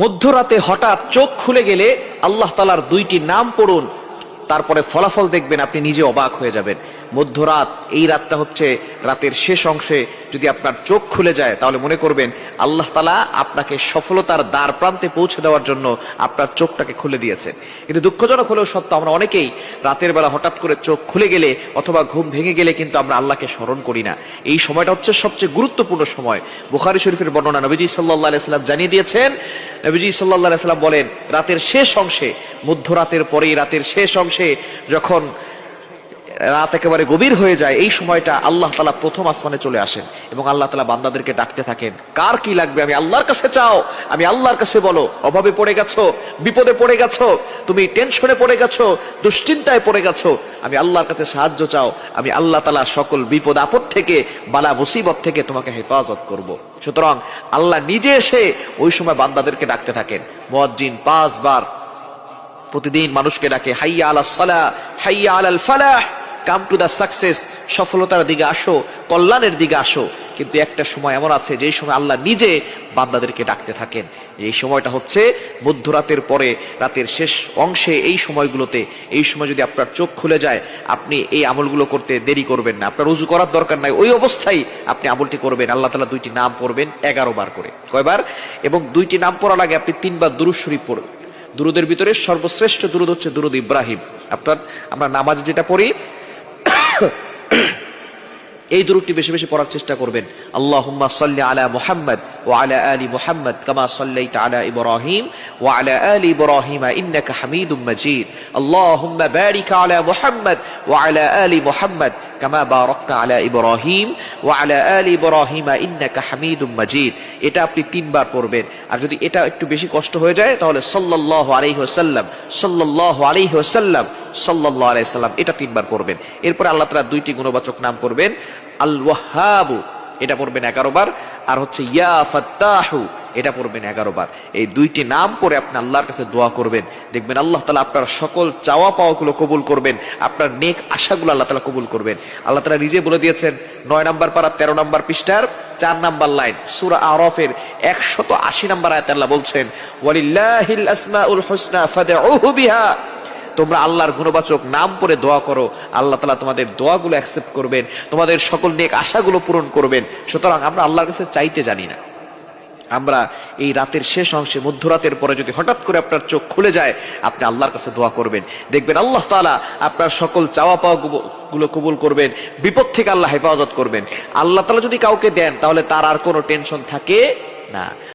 মধ্যরাতে হঠাৎ চোখ খুলে গেলে আল্লাহ তাআলার দুইটি নাম পড়ুন, তারপরে ফলাফল দেখবেন আপনি নিজে অবাক হয়ে যাবেন। মধ্যরাত, এই রাতটা হচ্ছে রাতের শেষ অংশে যদি আপনার চোখ খুলে যায় তাহলে মনে করবেন আল্লাহ তাআলা আপনাকে সফলতার দ্বার প্রান্তে পৌঁছে দেওয়ার জন্য আপনার চোখটাকে খুলে দিয়েছেন। কিন্তু দুঃখজনক হলেও সত্য, আমরা অনেকেই রাতের বেলা হঠাৎ করে চোখ খুলে গেলে অথবা ঘুম ভেঙে গেলে কিন্তু আমরা আল্লাহকে স্মরণ করি না। এই সময়টা হচ্ছে সবচেয়ে গুরুত্বপূর্ণ সময়। বুখারী শরীফের বর্ণনা, নবীজি সাল্লাল্লাহু আলাইহি সাল্লাম জানিয়ে দিয়েছেন, নবীজি সাল্লাল্লাহু আলাইহি সাল্লাম বলেন, রাতের শেষ অংশে, মধ্যরাতের পরেই রাতের শেষ অংশে যখন রাত একেবারে গভীর হয়ে যায়, এই সময়টা আল্লাহ তাআলা প্রথম আসমানে চলে আসেন এবং আল্লাহ তাআলা বান্দাদেরকে ডাকতে থাকেন, কার কি লাগবে আমি আল্লাহর কাছে চাও, আমি আল্লাহর কাছে বলো। অভাবে পড়ে গেছো, বিপদে পড়ে গেছো, তুমি টেনশনে পড়ে গেছো, দুশ্চিন্তায় পড়ে গেছো, আমি আল্লাহর কাছে সাহায্য চাও, আমি আল্লাহ তাআলা সকল বিপদ আপদ থেকে, বালা মুসিবত থেকে তোমাকে হেফাজত করব। সুতরাং আল্লাহ নিজে এসে ওই সময় বান্দাদেরকে ডাকতে থাকেন। মুয়াজ্জিন 5 বার প্রতিদিন মানুষকে ডাকে, হাইয়া আলাস সালাহ, হাইয়া আলাল ফালাহ, কাম টু দ্য সাকসেস, সফলতার দিকে আসো, কল্যাণের দিকে আসো। কিন্তু একটা সময় এমন আছে যেই সময় আল্লাহ নিজে বান্দাদেরকে ডাকতে থাকেন। এই সময়টা হচ্ছে মধ্যরাতের পরে রাতের শেষ অংশে। এই সময়গুলোতে, এই সময় যদি আপনার চোখ খুলে যায়, আপনি এই আমলগুলো করতে দেরি করবেন না। আপনার উযু করার দরকার নাই, ওই অবস্থায় আপনি আমলটি করবেন। আল্লাহ তাআলা দুইটি নাম পড়বেন 11 বার করে। কয়বার? এবং দুইটি নাম পড়ার আগে আপনি 3 বার দুরূদ শরীফ পড়বেন। দুরুদের ভিতরে সর্বশ্রেষ্ঠ দুরুদ হচ্ছে দুরুদ ইব্রাহিম। আমরা নামাজ যেটা পড়ি এই দুরূদটি বেশি বেশি পড়ার চেষ্টা করবেন। আল্লাহুম্মা সাল্লি আলা মুহাম্মদ ওয়া আলা আলি মুহাম্মদ কামা সাল্লাইতা আলা ইব্রাহিম ওয়া আলা আলি ইব্রাহিম ইন্নাকা হামিদুম মাজিদ। আল্লাহুম্মা বারিক আলা মুহাম্মদ ওয়া আলা আলি মুহাম্মদ কামা বারাকতা আলা ইব্রাহিম ওয়া আলা আলি ইব্রাহিম ইন্নাকা হামিদুম মাজিদ। এটা আপনি 3 বার পড়বেন। আর যদি এটা একটু বেশি কষ্ট হয়ে যায় তাহলে সাল্লাল্লাহু আলাইহি ওয়াসাল্লাম, সাল্লাল্লাহু আলাইহি ওয়াসাল্লাম, সাল্লাল্লাহু আলাইহি ওয়াসাল্লাম, এটা 3 বার পড়বেন। এরপর আল্লাহ তাআলা দুইটি গুণবাচক নাম পড়বেন। আল ওয়াহ্হাব, এটা পড়বেন 11 বার। আর হচ্ছে ইয়া ফাত্তাহু, এটা পড়বেন 11 বার। এই দুইটি নাম পড়ে আপনি আল্লাহর কাছে দোয়া করবেন, দেখবেন আল্লাহ তাআলা আপনার সকল চাওয়া পাওয়াগুলো কবুল করবেন, আপনার নেক আশাগুলো আল্লাহ তাআলা কবুল করবেন। আল্লাহ তাআলা নিজে বলে দিয়েছেন 9 নম্বর পারা 13 নম্বর পৃষ্ঠার 4 নম্বর লাইন, সূরা আরাফের 180 নম্বর আয়াতে আল্লাহ বলছেন, ওয়ালিল্লাহিল আসমাউল হুসনা ফাদউহু বিহা। তোমরা আল্লাহর গুণবাচক নাম পড়ে দোয়া করো, আল্লাহ তাআলা তোমাদের দোয়াগুলো অ্যাকসেপ্ট করবেন, তোমাদের সকল নেক আশাগুলো পূরণ করবেন। সুতরাং আমরা আল্লাহর কাছে চাইতে জানি না। আমরা এই রাতের শেষ অংশে, মধ্যরাতের পরে যদি হঠাৎ করে আপনার চোখ খুলে যায়, আপনি আল্লাহর কাছে দোয়া করবেন, দেখবেন আল্লাহ তাআলা আপনার সকল চাওয়া পাওয়া গুলো কবুল করবেন, বিপদ থেকে আল্লাহ হেফাজত করবেন। আল্লাহ তাআলা যদি কাউকে দেন তাহলে তার আর কোনো টেনশন থাকে না।